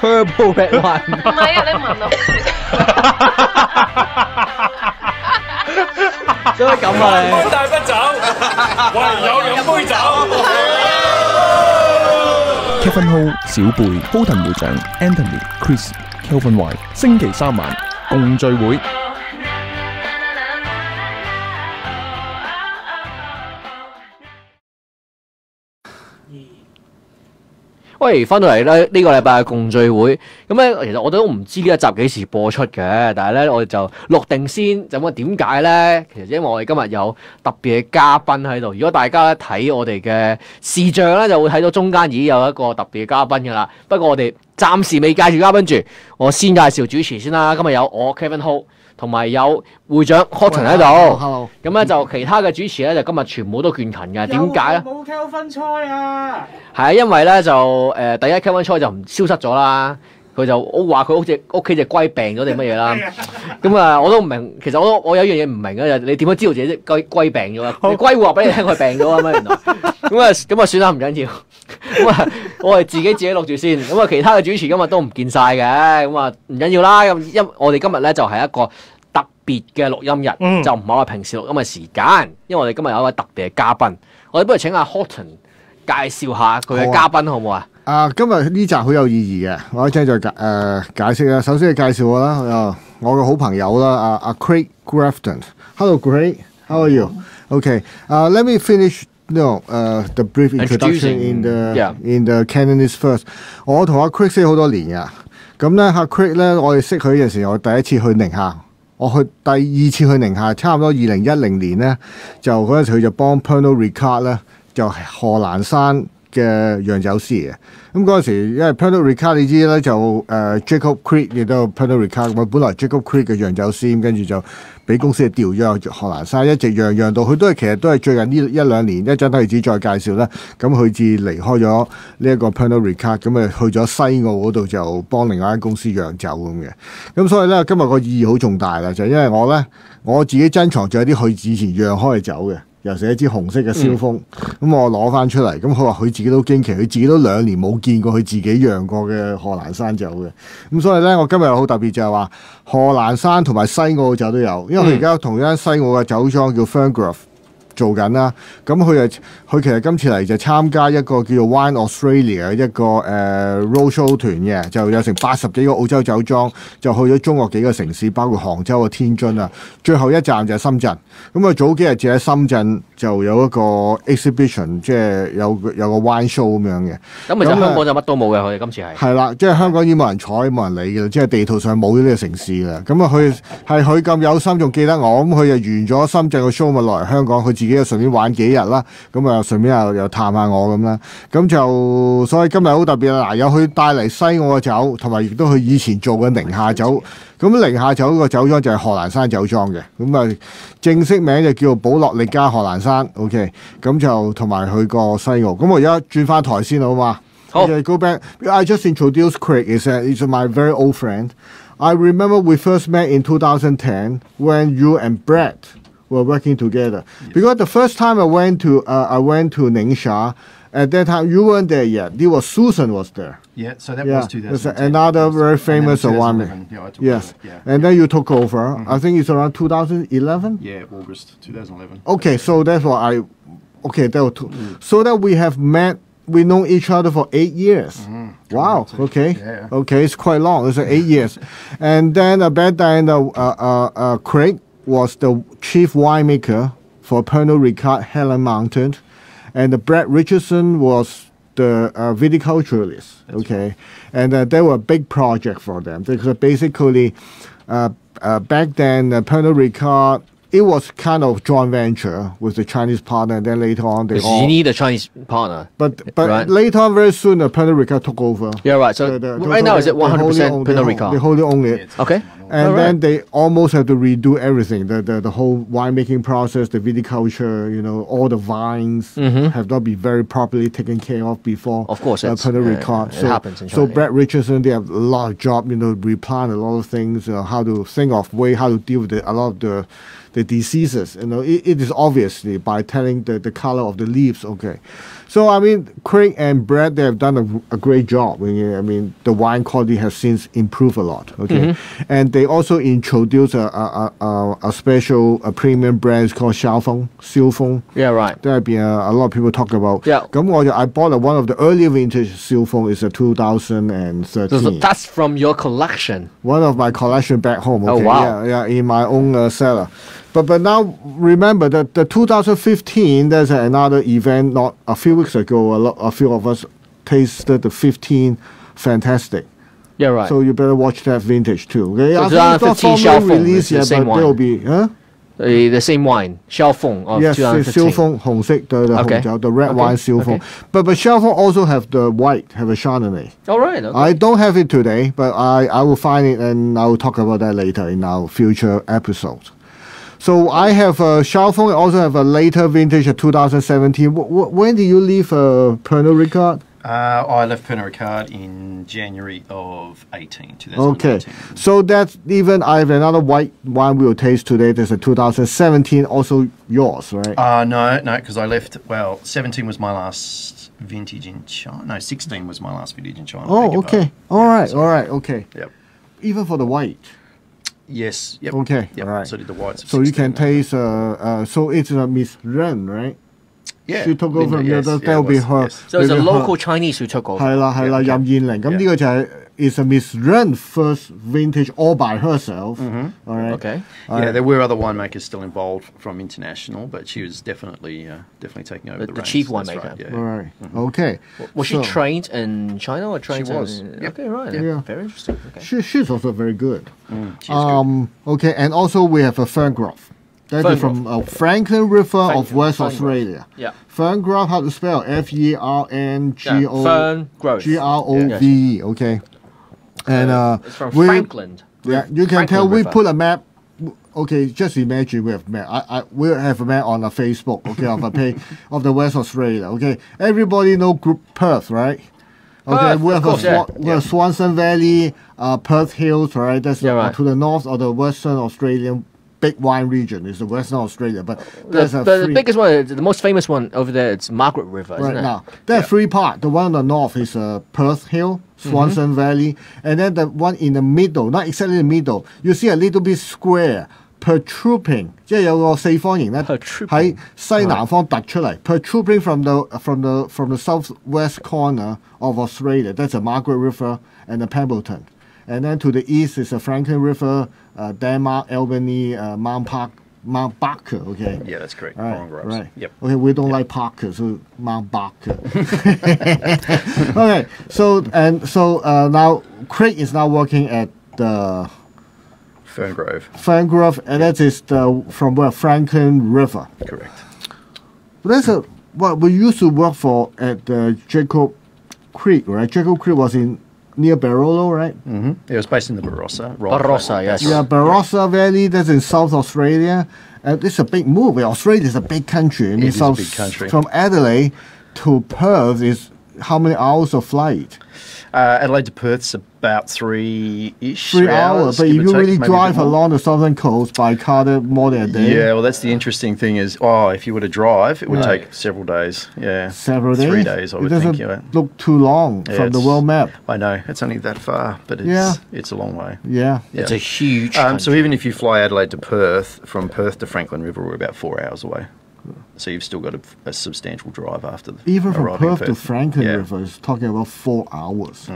purple red wine。唔係啊，你問我。做乜咁啊你？帶不走，唯有飲杯酒。Kevin Ho 小貝 Houghton 會長 Anthony、Chris、Kelvin 懷星期三晚共聚會。喂，翻到嚟咧呢個禮拜嘅共聚會，咁咧其實我都唔知呢一集幾時播出嘅，但係咧我哋就錄定先。就咁啊？點解咧？其實因為我哋今日有特別嘅嘉賓喺度。如果大家咧睇我哋嘅視像咧，就會睇到中間已經有一個特別嘅嘉賓㗎啦。不過我哋暫時未介紹嘉賓住，我先介紹主持先啦。今日有我 Kevin Ho。同埋有會長 Houghton 喺度，咁咧就其他嘅主持咧就今日全部都倦勤嘅，點解咧？冇 Kelvin 菜啊！係啊，因為咧就第一 Kelvin 菜就唔消失咗啦，佢就話佢屋企隻龜病咗定乜嘢啦。咁啊，我都唔明，其實我有一樣嘢唔明嘅，你點樣知道自己隻龜病咗啊？龜會話俾你聽佢病咗啊咩？原來咁啊算啦，唔緊要。咁啊，我哋自己錄住先。咁啊，其他嘅主持今日都唔見晒嘅，咁啊唔緊要啦。因我哋今日咧就係一個特別嘅錄音日，就唔係我哋平時錄音嘅時間。因為我哋今日有一位特別嘅嘉賓，我哋不如請阿 Houghton介紹下佢嘅嘉賓好唔好啊？今日呢集好有意義嘅，我一陣再解釋啦。首先係介紹我啦，我嘅好朋友啦，阿 Craig Grafton。Hello Craig, how are you? Okay, let me finish. The brief introduction in the Cantonese first。我同阿 Craig 識好多年㗎，咁咧阿 Craig 咧，我哋識佢嗰陣時，我第一次去寧夏，我去第二次去寧夏，差唔多2010年咧，就嗰陣時佢就幫 Pernod Ricard 咧，就賀蘭山嘅釀酒師嘅。咁嗰陣時，因為 Pernod Ricard 你知咧就Jacob Craig 亦都有 Pernod Ricard，我本來 Jacob Craig 嘅釀酒師，跟住就俾公司調咗去賀蘭山，一直釀到佢其實都係最近呢一兩年，一陣都係只再介紹啦。咁佢至離開咗呢一個 Pernod Ricard，咁啊去咗西澳嗰度就幫另外一間公司釀酒咁嘅。咁所以咧今日個意義好重大啦，就係因為我自己珍藏咗一啲佢以前釀開嘅酒嘅。又是一支紅色嘅燒峰，咁我攞翻出嚟，咁佢話佢自己都驚奇，佢自己都2年冇見過佢自己釀過嘅賀蘭山酒嘅，咁所以咧我今日好特別就係話賀蘭山同埋西澳酒都有，因為佢而家同一間西澳嘅酒莊叫 Ferngrove 做緊啦，咁佢其實今次嚟就參加一個叫做 Wine Australia 一個roadshow 團嘅，就有成80幾個澳洲酒莊，就去咗中國幾個城市，包括杭州啊、天津啊，最後一站就係深圳。咁啊早幾日就喺深圳就有一個 exhibition， 即係有個 wine show 咁樣嘅。咁其實香港就乜都冇嘅，佢哋今次係啦，即係香港已經冇人睬冇人理嘅，即係地圖上冇咗呢個城市啦。咁啊佢咁有心，仲記得我，咁佢就完咗深圳個 show 咪落嚟香港，佢自己又順便玩幾日啦。咁啊順便又探下我咁啦。咁就所以今日好特別啦，嗱有佢帶嚟西澳嘅酒，同埋亦都佢以前做嘅寧夏酒。咁寧夏酒個酒莊就係賀蘭山酒莊嘅，咁啊正式名就叫保樂力加賀蘭山 ，OK， 咁就同埋佢個西澳。咁我而家轉翻台先好嘛？好。Go back. I just introduced Craig. He's my very old friend. I remember we first met in 2010 when you and Brad were working together. Because the first time I went to Ningxia. At that time, you weren't there yet. Susan was there. Yeah, so that was 2010. Another very famous winemaker. Yes. And then you took over. I think it's around 2011? Yeah, August 2011. Okay, so that's what so that we have met, we know each other for 8 years. Wow, okay. Yeah. Okay, it's quite long. It's 8 years. And then back then, Craig was the chief winemaker for Pernod Ricard Helan Mountain. And Brad Richardson was the viticulturalist, okay? And they were a big project for them because basically back then Pernod Ricard, it was kind of joint venture with the Chinese partner, and then later on they all... You need a Chinese partner. But right? later on, very soon, Pernod Ricard took over. Yeah, right. So right now, is it 100% Pernod Ricard? They wholly own it. Okay. And then they almost have to redo everything. The whole winemaking process, the viticulture, all the vines have not been very properly taken care of before. Of course, Pernod Ricard. It happens in China. So Brad Richardson, they have a lot of job, replant a lot of things, how to think of way, how to deal with a lot of the diseases. It is obviously by telling the color of the leaves. Okay, so I mean, Craig and Brad, they have done a great job. I mean, the wine quality has since improved a lot. Okay, and they also introduced a special premium brand called XiaoFeng. Yeah, right. There have been a lot of people talk about. Yeah. I bought one of the earlier vintage XiaoFeng. Is a 2013. So that's from your collection. One of my collection back home. Okay? Oh, wow. Yeah, in my own cellar. But now remember that the 2015, there's another event not a few weeks ago. A few of us tasted the 15 fantastic. Yeah, right. So you better watch that vintage too. Okay? So I think it's not 2015 formally XiaoFeng released is the yet, same but wine. there will be. Huh? The same wine, XiaoFeng of Yes, 2015. XiaoFeng 紅色 the Okay. 紅酒, the red Okay. wine XiaoFeng. Okay. But XiaoFeng also have the white, have a Chardonnay. All right. Okay. I don't have it today, but I will find it and I will talk about that later in our future episodes. So I have XiaoFeng. I also have a later vintage of 2017. When did you leave Pernod Ricard? I left Pernod Ricard in January of 2018. Okay, so that's even I have another white wine we will taste today. There's a 2017, also yours, right? No, because I left. Well, 17 was my last vintage in China. No, 16 was my last vintage in China. Oh, okay. All right, okay. Yep. Even for the white. Yes. Yep. Okay. Yep. All right. So did the whites. of So you 16, can taste. So it's a Miss Ren, right? Yeah. She took over. Linda, yes, That yeah, will it be was, her. yes. So it's a maybe local her- Chinese who took over. 係啦係啦， Yeah, 任燕玲咁呢個就係 is a Miss Ren first vintage all by herself. All right. Okay. Yeah, there were other winemakers still involved from international, but she was definitely taking over the The reins. chief That's winemaker. right, yeah. All right. Okay. Was she So- trained in China or trained She was. in... Yep. Okay, right. Yeah. Very interesting. Okay. She's also very good. She's good. Okay, and also we have a Ferngrove. That is from Franklin River of Ferngrove. West Ferngrove. Australia. Yeah. Ferngrove, how to spell? Ferngrove. Ferngrove. Grove. Okay. And It's from we- Franklin. Yeah, you can Franklin tell we River. put a map. Okay, just imagine we have map. We have a map on our Facebook. Okay, of a page of the West Australia. Okay, everybody know Group Perth, right? Okay, Perth, we of have course, yeah. we have Swanson Valley, Perth Hills, right? That's Yeah, right. to the north of the Western Australian big wine region. Is the Western Australia, but The, there's a the free, biggest one, the most famous one over there, it's Margaret River, isn't right it? now. There's three parts. The one on the north is Perth Hill, Swanson Valley, and then the one in the middle, not exactly the middle. You see a little bit square protruding，即係有個四方形咧 Protruding 喺西南方突出嚟，protruding from the southwest corner of Australia. That's the Margaret River and the Pemberton. And then to the east is the Franklin River, Denmark, Albany, Mount Barker. Okay. Yeah, that's correct. Right, Ferngrove. right. Yep. Okay, we don't like Parker, so Mount Barker. Okay, so now Craig is now working at the Ferngrove. Ferngrove, and that is from where Franklin River. Correct. That's what we used to work for at Jacob Creek, right? Jacob Creek was near Barolo, right? It was based in the Barossa. Barossa, yes. Yeah, Barossa Valley, that's in South Australia. And it's a big move. Australia is a big country. I mean, is a big country. From Adelaide to Perth is how many hours of flight? Adelaide to Perth's about 3-ish. 3 hours. But if give or you take, really maybe a drive bit more. along the southern coast by car, more than a day. Yeah, well, that's the interesting thing is, if you were to drive, it would take several days. Yeah. Several days? 3 days, I would it doesn't think. Yeah. look too long Yeah, from the it's- world map. I know, it's only that far, but it's a long way. Yeah. Yeah. It's a huge So country. even if you fly Adelaide to Perth, from Perth to Franklin River, we're about 4 hours away. So you've still got a substantial drive after the Even from arriving in Perth to Franklin Yeah. River is talking about 4 hours.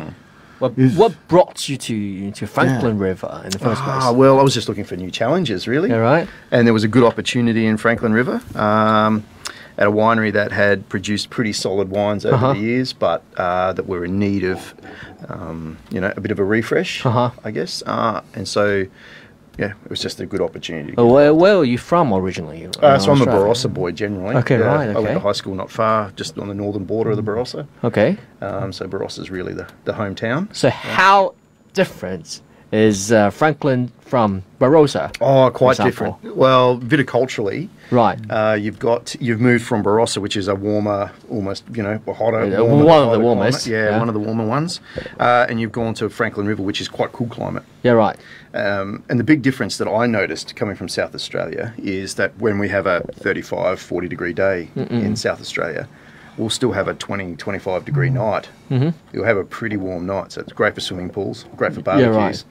What brought you to Franklin River in the first place? Well, I was just looking for new challenges, really. Yeah, right. And there was a good opportunity in Franklin River at a winery that had produced pretty solid wines over the years, but that were in need of, a bit of a refresh, I guess. And so, yeah, it was just a good opportunity. Where are you from originally? So I'm a Australia? Barossa boy generally. Okay, Yeah, right, I okay. went to high school not far, just on the northern border of the Barossa. Okay. So Barossa's really the hometown. So how different is Franklin from Barossa. Oh, quite example. different. Well, viticulturally, Right. you've moved from Barossa, which is a warmer, almost hotter. Yeah, warmer, one of the hotter warmest, climate. Yeah, yeah. one of the warmer ones. And you've gone to Franklin River, which is quite cool climate. Yeah, right. And the big difference that I noticed coming from South Australia is that when we have a 35, 40 degree day in South Australia, we'll still have a 20, 25 degree night. You'll have a pretty warm night, so it's great for swimming pools, great for barbecues. Yeah, right.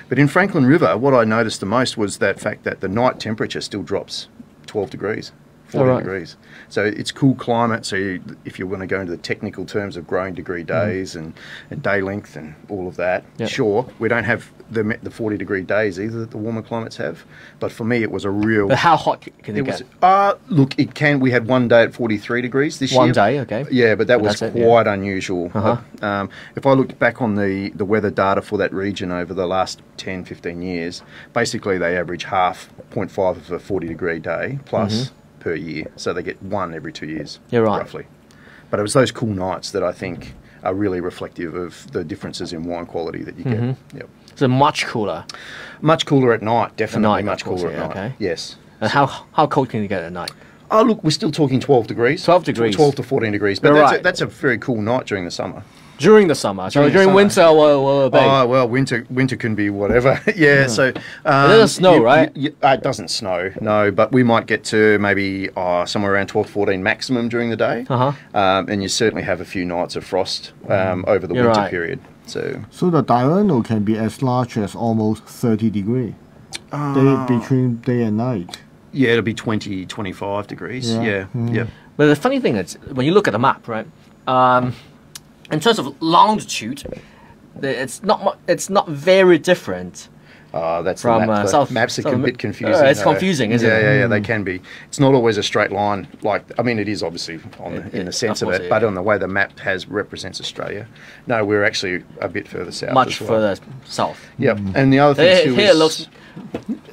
But in Franklin River, what I noticed the most was that fact that the night temperature still drops 12 degrees, 40 right. degrees. So it's cool climate. So if you want to go into the technical terms of growing degree days and day length and all of that, Yep. sure, we don't have the 40 degree days either that the warmer climates have. But for me, it was a real... But how hot can it It was, get? look, it can. We had one day at 43 degrees this year. One day, okay. Yeah, but that was That's it, yeah. quite unusual. Uh-huh. If I look back on the weather data for that region over the last 10, 15 years, basically they average 0.5 of a 40 degree day plus per year. So they get one every 2 years, Yeah, right. roughly. But it was those cool nights that I think are really reflective of the differences in wine quality that you get. Yep. So much cooler. Much cooler at night, definitely night, much of course, cooler yeah, at night. okay. Yes. And how cold can it get at night? Oh, look, we're still talking 12 degrees. 12 degrees. 12 to 14 degrees. But You're that's, right. that's a very cool night during the summer. During the summer. So During the during summer. winter, what will it be? Oh, well, winter can be whatever. Yeah, so... It doesn't snow, right? It doesn't snow, no, but we might get to maybe somewhere around 12 to 14 maximum during the day. And you certainly have a few nights of frost over the You're winter right. period. So the diurnal can be as large as almost 30 degrees between day and night. yeah, it'll be 20, 25 degrees. Yeah, yeah. But the funny thing is, when you look at the map, right, in terms of longitude, it's not very different. That's From, the map. The south- maps are south- a bit confusing. it's though. confusing, isn't it? Yeah, they can be. It's not always a straight line. It is obviously in the sense of of course, it, yeah. but on the way the map represents Australia. No, we're actually a bit further south. Much as well. further south. Yep. And the other thing too Here is it looks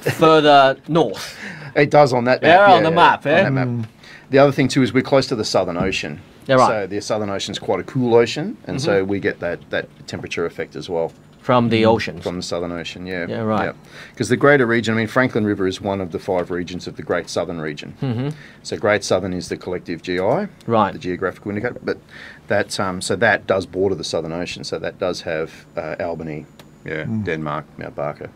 further north. it does on that map. Yeah, on the map, on yeah. that map. The other thing too is we're close to the Southern Ocean. Yeah, right. So the Southern Ocean's quite a cool ocean, and so we get that temperature effect as well. From the oceans. From the Southern Ocean, yeah. Yeah, right. Because the greater region, Franklin River is one of the 5 regions of the Great Southern region. So Great Southern is the collective GI, Right. the geographical indicator, but that so that does border the Southern Ocean. So that does have Albany, Denmark, Mount Barker,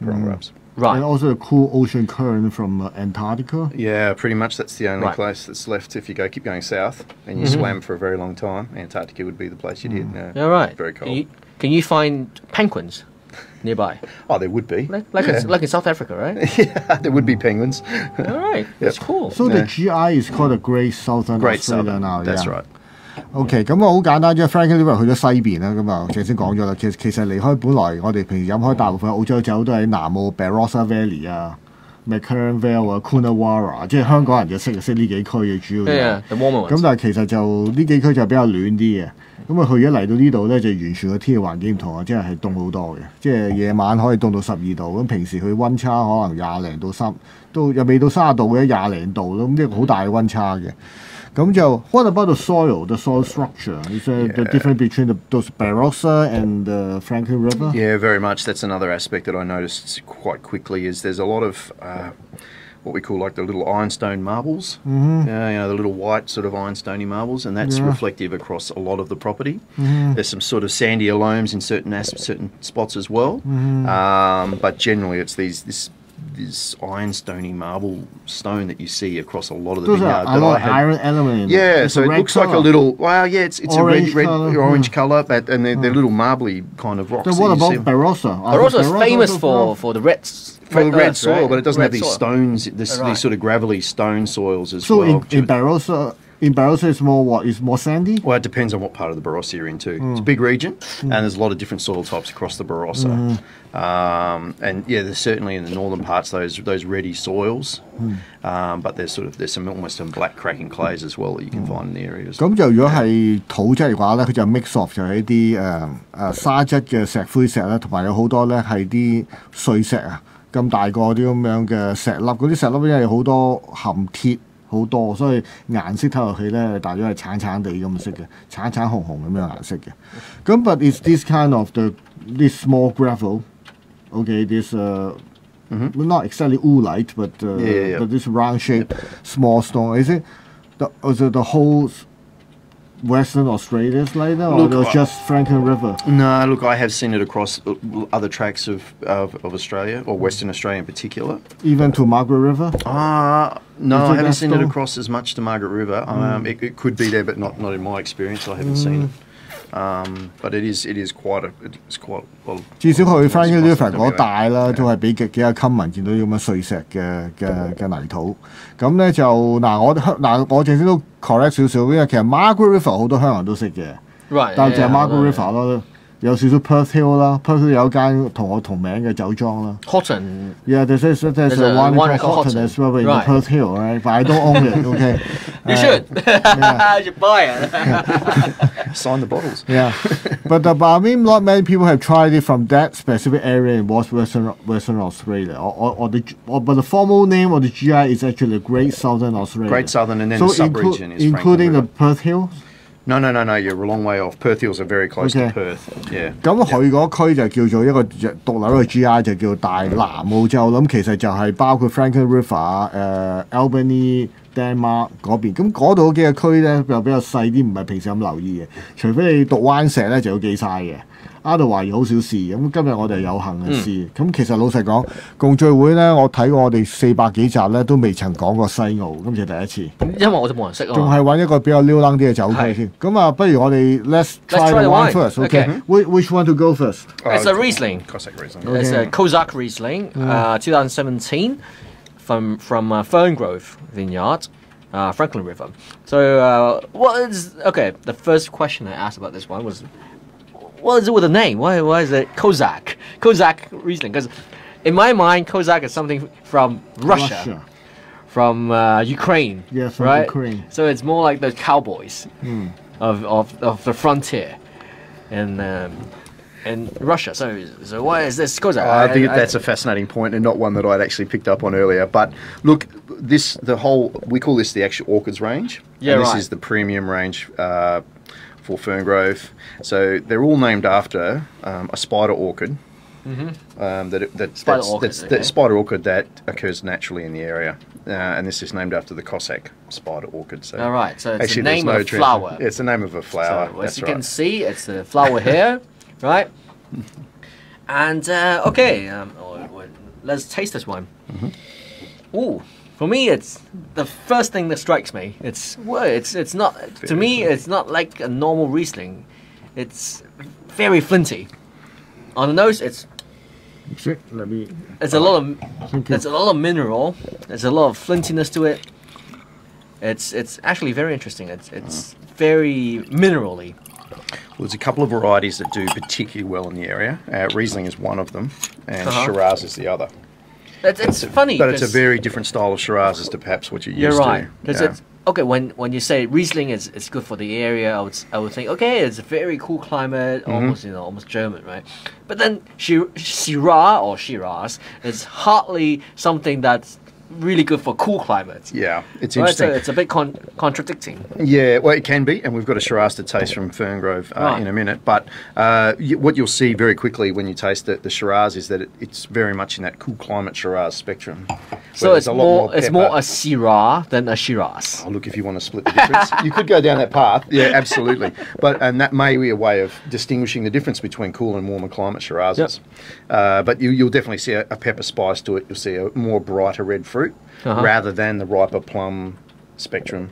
Perngrove. Right. And also a cool ocean current from Antarctica. Yeah, pretty much that's the only Right. place that's left if you keep going south and you swam for a very long time. Antarctica would be the place you'd hit. Yeah, Yeah, right. Very cold. Can you find penguins nearby? Oh, there would be. Like in South Africa, right? Yeah, there would be penguins. All right. That's cool. So the GI is called the Great Southern Great Australia Southern. now. That's yeah. right. OK，咁好簡單啫。Franklin River 去咗西邊啦，咁啊，正先講咗啦。其實離開本來我哋平時飲開大部分澳洲酒都喺南澳 Barossa Valley 啊、McLaren Vale 啊、Coonawarra，即係香港人就識呢幾區嘅主要。Yeah, the warmer 咁 ones. 但係其實就呢幾區就比較暖啲嘅。咁啊，去咗嚟到呢度咧，就完全個天氣環境唔同啊，即係凍好多嘅。即係夜晚可以凍到12度，咁平時佢温差可能20零到3，都又未到30度嘅，20零度咯，咁即係好大嘅温差嘅。咁就 what about the soil structure? Is there the difference between those Barossa and the Franklin River? Yeah, very much. That's another aspect that I noticed quite quickly is there's a lot of what we call like the little ironstone marbles, the little white sort of ironstony marbles, and that's reflective across a lot of the property. There's some sort of sandier loams in certain spots as well, but generally it's this ironstony marble stone that you see across a lot of the Those vineyard. are a lot of iron element in it. Yeah, It's so a it red looks like a colour. little. Well, yeah, it's Orange a red, colour, orange colour, but and they're little marbly kind of rocks. So what that you about see. Barossa? Barossa is famous for the reds. For the red soil, right? but it doesn't Red have these soil. stones, Right. these sort of gravelly stone soils as So well. in Barossa it's more what? It's more sandy? Well, it depends on what part of the Barossa you're into. It's a big region, and there's a lot of different soil types across the Barossa. And yeah, there's certainly in the northern parts those reddy soils, but there's almost some black cracking clays as well that you can find in the areas. 咁就如果係土質嘅話咧，佢就 mix off 就係一啲沙質嘅石灰石啦，同埋有好多咧係啲碎石啊，咁大個啲咁樣嘅石粒，嗰啲石粒因為好多含鐵好多，所以顏色睇落去咧，大約係橙橙地咁色嘅，橙橙紅紅咁樣顏色嘅。咁 but is this kind of this small gravel Okay, this not exactly oolite, but but this round shape, small stone. Is it the whole Western Australia is like that, or just Ferngrove? No, look, I have seen it across other tracts of Australia, or Western Australia in particular. Even to Margaret River? No, I haven't seen it across as much to Margaret River. It could be there, but not in my experience. I haven't seen it. But it is quite well. 至少去翻啲 river 嗰帶啦，都係比較 common 見到啲咁嘅碎石嘅泥土。咁咧就我正先都 correct 少少，因為其實 Margaret River 好多香港人都識嘅，但係就係 Margaret River 咯。有少少 Perth Hill 啦，Perth Hill 有間同我同名嘅酒莊啦。Houghton. Yeah, there's one called Houghton as well in Perth Hill, right? But I don't own it. Okay. You should. You should buy it. Sign the bottles. Yeah, but I mean, not many people have tried it from that specific area in Western Australia. But the formal name of the GI is actually Great Southern Australia. Great Southern, and then the sub-region is including the Perth Hills. No, you're a long way off. Perth Hills are very close to Perth. Yeah. 咁佢嗰區就叫做一個獨立嘅 GI， 就叫大南澳洲。咁其實就係包括 Ferngrove、Albany、Denmark 嗰邊。咁嗰度幾個區咧就比較細啲，唔係平時咁留意嘅。除非你讀灣石咧就要記晒嘅。阿度懷疑好少試，咁今日我哋有幸去試。咁其實老實講，共聚會咧，我睇過我哋400幾集咧，都未曾講過西澳，今次第一次。因為我就冇人識啊。仲係揾一個比較溜冷啲嘅酒區先。咁啊，不如我哋 Let's try the wine first. Okay. Which one to go first? It's a Riesling. Cossack Riesling. It's a Cossack Riesling, 2017 from Ferngrove Vineyard. Franklin River. So, the first question I asked about this one was, what is it with the name? Why is it Cossack Riesling? Because in my mind, Cossack is something from Russia. From Ukraine. Yeah, from right? Ukraine. So it's more like the cowboys of the frontier in Russia. So why is this Cossack? I think that's a fascinating point, and not one that I'd actually picked up on earlier. But look, we call this the actual orchids range. Yeah, and this is the premium range for Ferngrove. So they're all named after a spider orchid. Spider orchid that occurs naturally in the area, and this is named after the Cossack spider orchid. So, all right, so it's the name of a flower. It's the name of a flower. So, as you can see, it's the flower here, right? And let's taste this one. Ooh, for me, it's the first thing that strikes me. It's not to me. It's not like a normal Riesling. It's very flinty. On the nose, it's a lot of mineral. There's a lot of flintiness to it. It's actually very interesting. It's very minerally. Well, there's a couple of varieties that do particularly well in the area. Riesling is one of them, and Shiraz is the other. It's funny, but it's a very different style of Shiraz as to perhaps what you're used to. You're right. Okay, when you say Riesling is good for the area, I would think, okay, it's a very cool climate, almost German, right? But then Shiraz is hardly something that's really good for cool climates. Yeah, it's interesting. So it's a bit contradicting. Yeah, well, it can be, and we've got a Shiraz to taste from Ferngrove in a minute. But what you'll see very quickly when you taste the Shiraz is that it's very much in that cool climate Shiraz spectrum. So it's more a Syrah than a Shiraz. Oh, look, if you want to split the difference, you could go down that path. Yeah, absolutely. And that may be a way of distinguishing the difference between cool and warmer climate Shirazes. Yep. But you'll definitely see a pepper spice to it. You'll see a more brighter red fruit rather than the riper plum spectrum.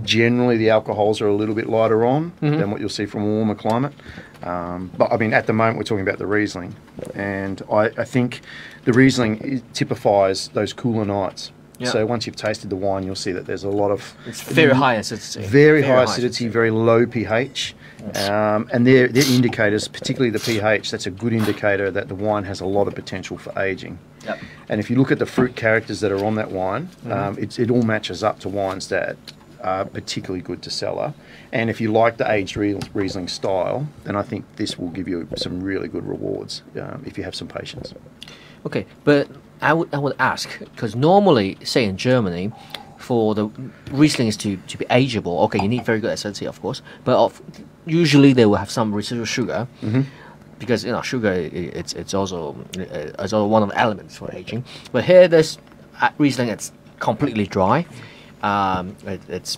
Generally, the alcohols are a little bit lighter on than what you'll see from a warmer climate. But I mean, at the moment, we're talking about the Riesling, and I think the Riesling typifies those cooler nights. Yep. So once you've tasted the wine, you'll see that there's a lot of... It's very high acidity. Very high acidity, very low pH. And they're indicators, particularly the pH, that's a good indicator that the wine has a lot of potential for aging. Yep. And if you look at the fruit characters that are on that wine, it all matches up to wines that are particularly good to cellar. And if you like the aged Riesling style, then I think this will give you some really good rewards if you have some patience. Okay, but I would ask, because normally, say in Germany, for the Rieslings to be ageable, okay, you need very good acidity, of course, but usually they will have some residual sugar. because sugar it's also one of the elements for aging. But here, this Riesling, it's completely dry. It's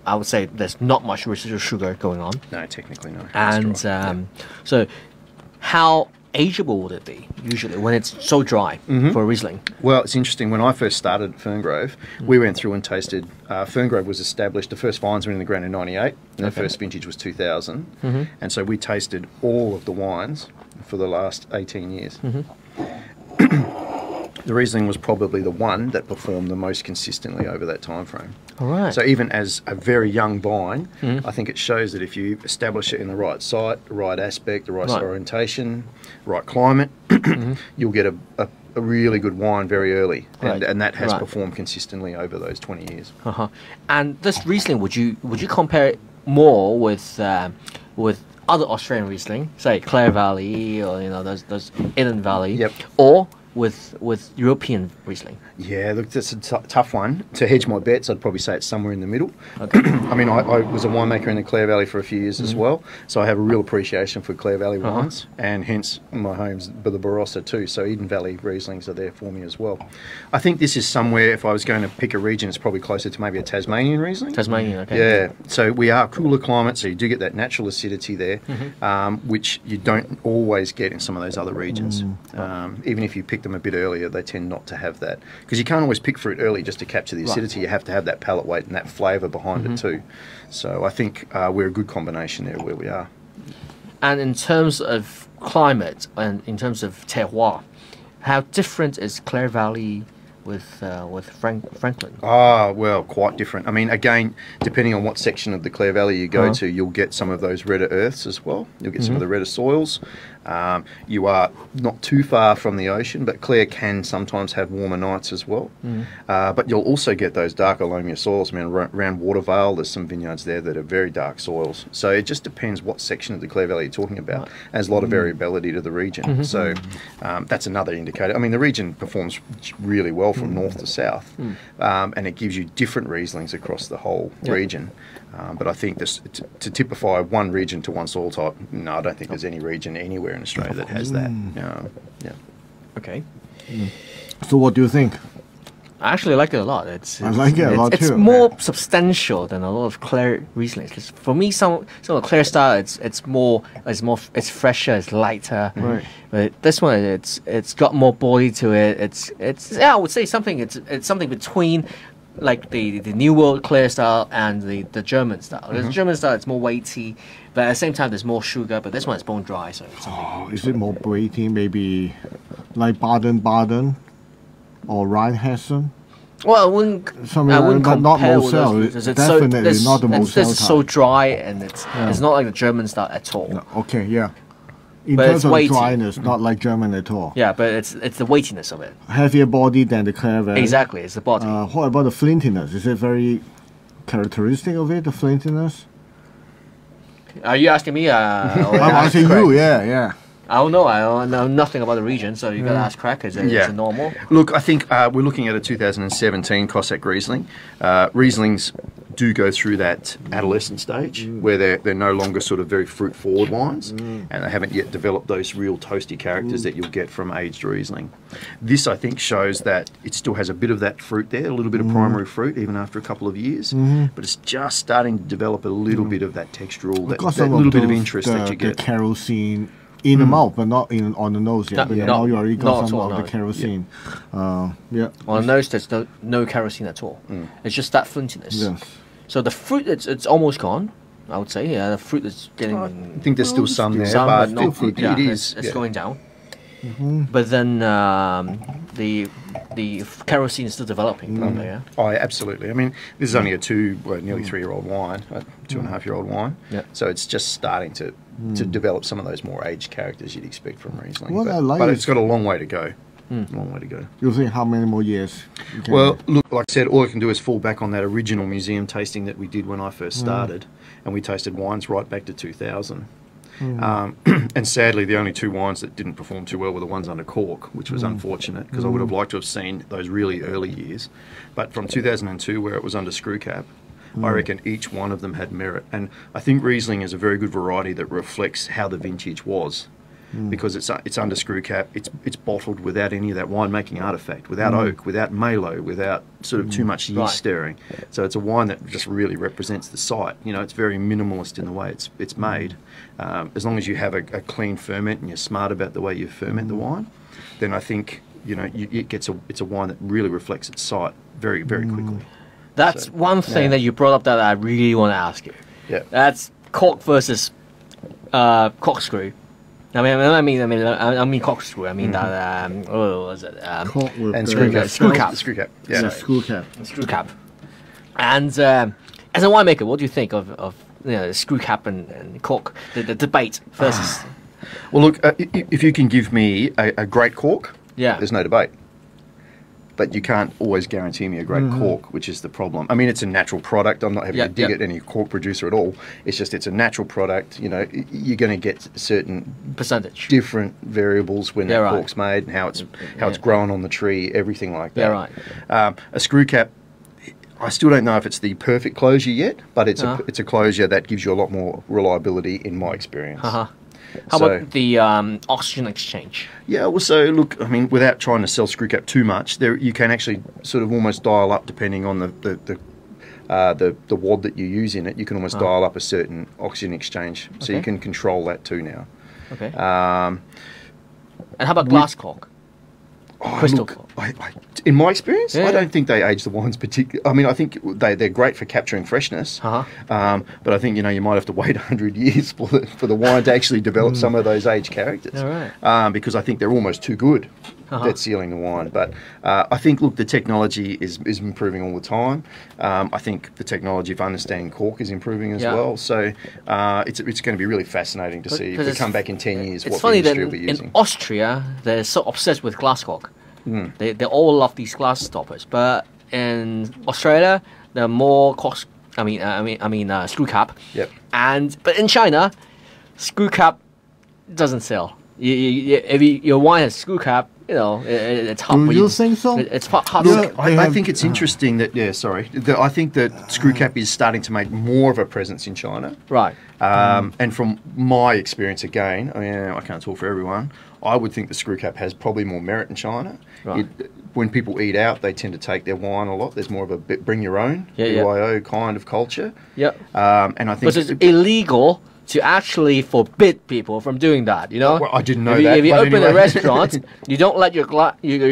I would say there's not much residual sugar going on. No, technically no. And so, how ageable would it be usually when it's so dry for a Riesling? Well, it's interesting. When I first started at Ferngrove, we went through and tasted. Ferngrove was established. The first vines were in the ground in '98, and the first vintage was 2000. And so we tasted all of the wines for the last 18 years. The Riesling was probably the one that performed the most consistently over that time frame. All right. So even as a very young vine, I think it shows that if you establish it in the right site, the right aspect, the right orientation, right climate, you'll get a really good wine very early, and that has performed consistently over those 20 years. And this Riesling, would you compare it more with other Australian Riesling, say Clare Valley or those Inland Valley, or with European Riesling? Yeah, look, that's a tough one. To hedge my bets, I'd probably say it's somewhere in the middle. I mean, I was a winemaker in the Clare Valley for a few years as well, so I have a real appreciation for Clare Valley wines, and hence my home's the Barossa too, so Eden Valley Rieslings are there for me as well. I think this is somewhere, if I was going to pick a region, it's probably closer to maybe a Tasmanian Riesling. Tasmanian, okay. Yeah, so we are cooler climate, so you do get that natural acidity there, which you don't always get in some of those other regions. Even if you pick them a bit earlier, they tend not to have that. Because you can't always pick fruit early just to capture the acidity. You have to have that palate weight and that flavour behind it too. So I think we're a good combination there where we are. And in terms of climate and in terms of terroir, how different is Clare Valley with Franklin? Well, quite different. I mean, again, depending on what section of the Clare Valley you go to, you'll get some of those redder earths as well. You'll get some of the redder soils. You are not too far from the ocean, but Clare can sometimes have warmer nights as well. But you'll also get those darker loamier soils. I mean, around Watervale, there's some vineyards there that are very dark soils. So it just depends what section of the Clare Valley you're talking about. There's a lot of variability to the region. So that's another indicator. I mean, the region performs really well from north to south, and it gives you different Rieslings across the whole region. But I think this, to typify one region to one soil type, no, I don't think there's any region anywhere in Australia that has that. Okay. So what do you think? I actually like it a lot. I like it a lot it's too. more substantial than a lot of Clare Rieslings. 'Cause for me, some of Clare style, it's fresher, it's lighter. But this one, it's got more body to it. I would say something. It's something between like the New World Clare style and the German style. The German style, it's more weighty, but at the same time there's more sugar. But this one is bone dry, so it's something. Is it more weighty? Maybe like Baden-Baden or Rheinhessen? Well, I wouldn't but compare not with Moselle. those. Definitely not the Moselle This is so dry, and it's not like the German style at all. No, okay, yeah. In But terms it's of weighty. dryness, not like German at all. Yeah, but it's the weightiness of it. Heavier body than the Clare Valley. Exactly, it's the body. What about the flintiness? Is it very characteristic of it, the flintiness? Are you asking me? I'm asking you, yeah. I don't know. I don't know nothing about the region, so you got to ask Craig. Is it normal? Look, I think we're looking at a 2017 Cossack Riesling. Rieslings do go through that adolescent stage where they're no longer sort of very fruit forward wines, and they haven't yet developed those real toasty characters that you'll get from aged Riesling. This, I think, shows that it still has a bit of that fruit there, a little bit of primary fruit even after a couple of years, but it's just starting to develop a little bit of that textural, that little bit of interest that you get. The kerosene in the mouth, but not on the nose yet. But now you already got some of the kerosene. On the nose, there's no kerosene at all. It's just that flintiness. Yes. So the fruit, it's almost gone, I would say. Yeah, the fruit is getting. I think there's still some there, but not it is. It's going down. But then the kerosene is still developing. Probably, yeah. Oh, yeah, absolutely. I mean, this is only a nearly 3-year-old wine, a 2.5-year-old wine. Yeah. So it's just starting to develop some of those more aged characters you'd expect from Riesling. What I like but is- it's got a long way to go. Long way to go. You think how many more years? Well, look, like I said, all I can do is fall back on that original museum tasting that we did when I first started, and we tasted wines right back to 2000. And sadly, the only two wines that didn't perform too well were the ones under cork, which was unfortunate because I would have liked to have seen those really early years. But from 2002, where it was under screw cap, I reckon each one of them had merit. And I think Riesling is a very good variety that reflects how the vintage was. because it's under screw cap. It's bottled without any of that winemaking artifact, without oak, without malo, without sort of too much yeast stirring. So it's a wine that just really represents the site. You know, it's very minimalist in the way it's made. As long as you have a clean ferment and you're smart about the way you ferment the wine, then I think it's a wine that really reflects its site very, very quickly. That's one thing that you brought up that I really want to ask you. Yeah. That's cork versus corkscrew. I mean corkscrew. I mean that. What was it? Cork with And the- screw cap. Screw cap. Screw cap. Yeah, Yeah. screw cap. Screw cap. And as a winemaker, what do you think of screw cap and cork? The debate versus. Well, look, if you can give me a great cork, there's no debate. But you can't always guarantee me a great cork, which is the problem. I mean, it's a natural product. I'm not having to dig at any cork producer at all. It's just it's a natural product. You know, you're going to get certain percentage, different variables when that cork's made and how it's grown on the tree, everything like that. Yeah, right. A screw cap, I still don't know if it's the perfect closure yet, but it's a closure that gives you a lot more reliability in my experience. How about the oxygen exchange? Yeah, well, so look, I mean, without trying to sell screw cap too much, you can actually sort of almost dial up depending on the wad that you use in it. You can almost dial up a certain oxygen exchange, so you can control that too now. Okay. And how about glass cork? Crystal cork. In my experience, I don't think they age the wines particularly. I mean, I think they're great for capturing freshness. But I think you might have to wait 100 years for the wine to actually develop some of those age characters. All right. Because I think they're almost too good at sealing the wine. But I think, look, the technology is improving all the time. I think the technology of understanding cork is improving as well. So it's going to be really fascinating to see if we come back in 10 years what the industry will be using. In Austria, they're so obsessed with glass cork. They all love these glass stoppers, but in Australia, there are more corks. Screw cap. Yep. But in China, screw cap doesn't sell. If your wine has screw cap, it's hard. Do you think so? It's hard. I think it's interesting that I think that screw cap is starting to make more of a presence in China. Right. And from my experience, again, I mean, I can't talk for everyone. I would think the screw cap has probably more merit in China. Right. When people eat out, they tend to take their wine a lot. There's more of a bring your own, BYO kind of culture. Yep. And I think because it's illegal to actually forbid people from doing that, Well, I didn't know that. If you open a restaurant, you don't let your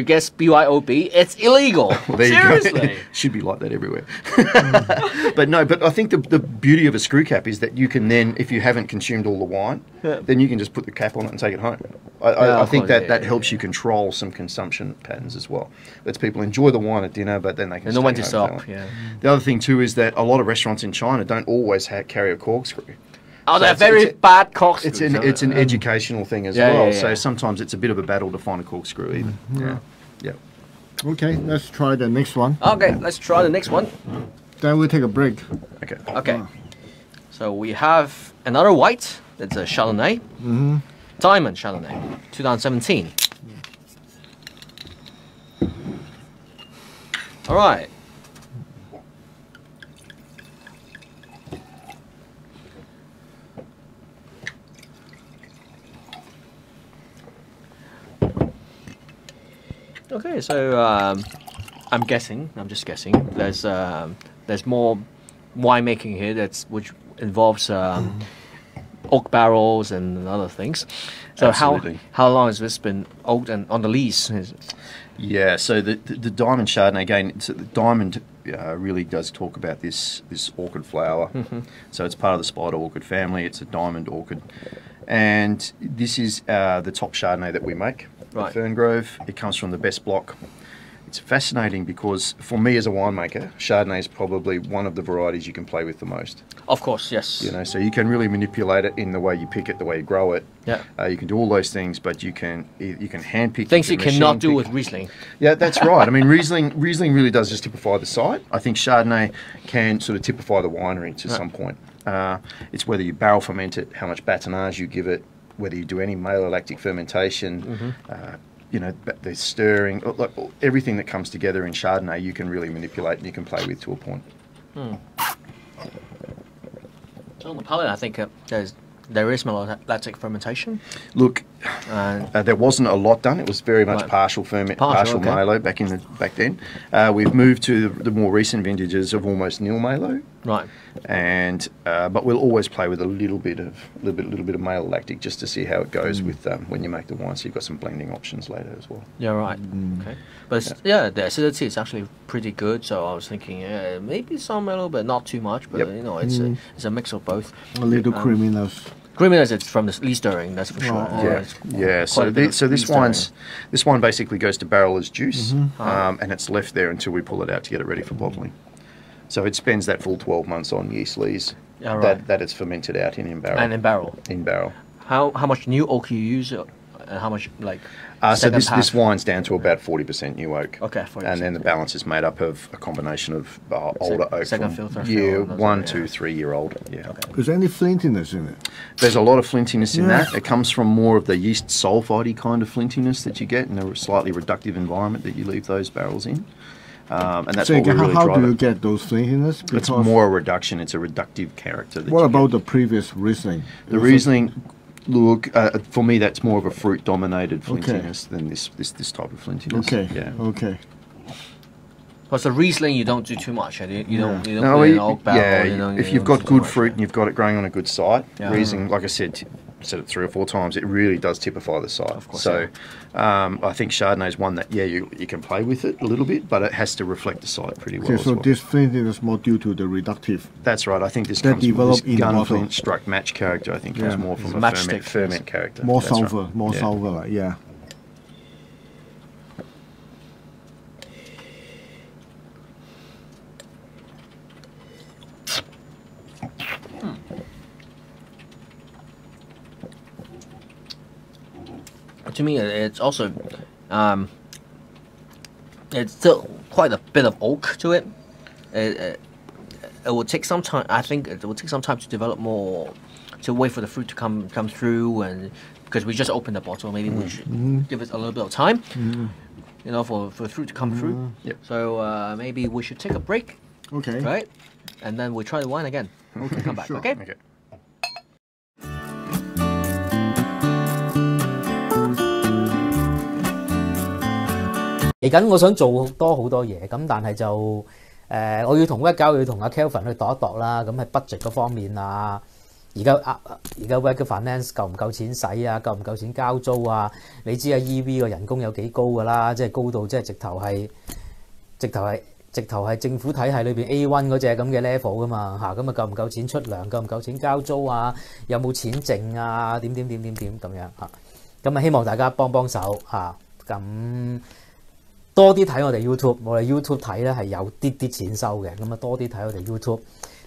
guests BYOB, it's illegal. Well, there Seriously. You go. Should be like that everywhere. But I think the beauty of a screw cap is that you can then, if you haven't consumed all the wine, then you can just put the cap on it and take it home. I think that helps you control some consumption patterns as well. Lets people enjoy the wine at dinner, but then they can know when to home stop. feeling. The other thing too is that a lot of restaurants in China don't always carry a corkscrew. Oh, they're very bad corkscrews. It's an educational thing as well. So sometimes it's a bit of a battle to find a corkscrew even. Yeah. Okay, let's try the next one. Okay, let's try the next one. Then we'll take a break. Okay. So we have another white. It's a Chardonnay. Diamond Chardonnay, 2017. All right. Okay, so I'm just guessing. There's more winemaking here which involves oak barrels and other things. So Absolutely. how long has this been oaked and on the lease? Yeah, so the diamond Chardonnay, again, the diamond really does talk about this orchid flower. So it's part of the spider orchid family. It's a diamond orchid. And this is the top Chardonnay that we make. Right. Ferngrove. It comes from the best block. It's fascinating because for me as a winemaker, Chardonnay is probably one of the varieties you can play with the most. Of course, yes. So you can really manipulate it in the way you pick it, the way you grow it. Yeah. You can do all those things, but you can handpick things you cannot do pick. with Riesling. Yeah, that's right. I mean, Riesling really does just typify the site. I think Chardonnay can sort of typify the winery to some point. It's whether you barrel ferment it, how much batonnage you give it, whether you do any malolactic fermentation, the stirring, like everything that comes together in Chardonnay, you can really manipulate and you can play with to a point. So on the palate, I think there is malolactic fermentation. Look, There wasn't a lot done. It was very much partial Malo back then. We've moved to the more recent vintages of almost nil Malo. Right. And but we'll always play with a little bit of malolactic just to see how it goes with when you make the wine. So you've got some blending options later as well. Yeah, right. Okay. But the acidity is actually pretty good. So I was thinking maybe some Malo, but not too much. But you know, it's a mix of both. A little creaminess. Creaminess is from the least stirring, that's for sure. So this wine basically goes to barrel as juice, and it's left there until we pull it out to get it ready for bottling. So it spends that full 12 months on yeast lees that it's fermented out in barrel. And in barrel. In barrel. How much new oak you use, and how much like? So this wine's down to about 40% new oak. Okay, 40%. And then the balance is made up of a combination of older oak. Second filter. 1, 2, 3 year old. Yeah. Okay. Is there any flintiness in it? There's a lot of flintiness in that. It comes from more of the yeast sulphide kind of flintiness that you get in a slightly reductive environment that you leave those barrels in. And that's what we really how drive do you get those flintiness? It's more a reduction. It's a reductive character. What about the previous Riesling? The Riesling, look, for me, that's more of a fruit-dominated flintiness than this type of flintiness. Okay. Yeah. Okay. But the Riesling, you don't do too much. You don't put it in an oak barrel. If you've got good fruit and you've got it growing on a good site, Riesling, like I said it 3 or 4 times, it really does typify the site. Of course, so I think Chardonnay is one that, you can play with it a little bit, but it has to reflect the site pretty well. Okay, so this flintiness is more due to the reductive. That's right. I think this comes from this gunflint struck match character. I think comes more from a ferment character. More sulfur, sulfur, yeah. To me, it's also it's still quite a bit of oak to it. It will take some time. I think it will take some time to develop more, to wait for the fruit to come through, and because we just opened the bottle, maybe we should give it a little bit of time, for the fruit to come through. Yep. So maybe we should take a break. Okay. Right, and then we try the wine again. Okay. Come back. Sure. Okay.嚟緊我想做多好多嘢，咁但係就我要同要同阿 Kelvin 去度一度啦。咁喺 budget 嗰方面啊，而家 Ricard finance 夠唔夠錢使啊？夠唔夠錢交租啊？你知啊 EV 個人工有幾高㗎啦，即係高到即係直頭係政府體系裏邊 A1 嗰隻咁嘅 level 㗎嘛嚇，咁啊夠唔夠錢出糧？夠唔夠錢交租啊？有冇錢剩啊？點咁樣嚇？咁啊希望大家幫手嚇咁。多啲睇我哋 YouTube， 我哋 YouTube 睇咧係有啲錢收嘅，咁啊多啲睇我哋 YouTube，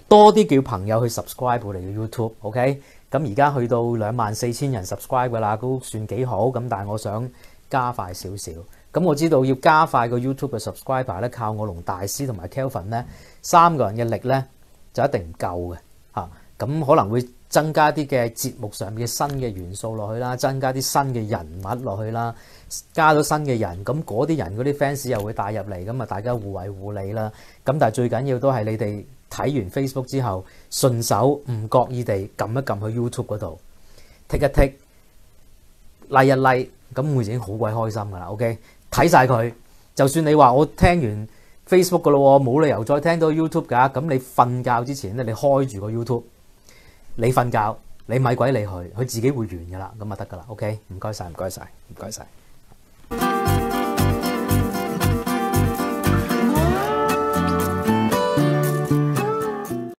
多啲叫朋友去 subscribe 我哋嘅 YouTube，OK？咁而家去到24,000人 subscribe 㗎啦，都算幾好，咁但係我想加快少少。咁我知道要加快個 YouTube 嘅 subscriber 咧，靠我龍大師同埋 Kelvin 咧3個人嘅力咧就一定唔夠嘅嚇，咁可能會增加啲嘅節目上面嘅新嘅元素落去啦，增加啲新嘅人物落去啦，加咗新嘅人，咁嗰啲人嗰啲 fans 又會帶入嚟，咁啊大家互惠互利啦。咁但係最緊要都係你哋睇完 Facebook 之後，順手唔覺意地撳一撳去 YouTube 嗰度 tick 一 tick，like 一 like， 咁會已經好鬼開心噶啦。OK， 睇晒佢，就算你話我聽完 Facebook 噶咯，冇理由再聽到 YouTube 㗎。咁你瞓覺之前咧，你開住個 YouTube。你瞓覺，你咪鬼理佢，佢自己會完㗎啦，咁就得㗎啦。OK， 唔該晒。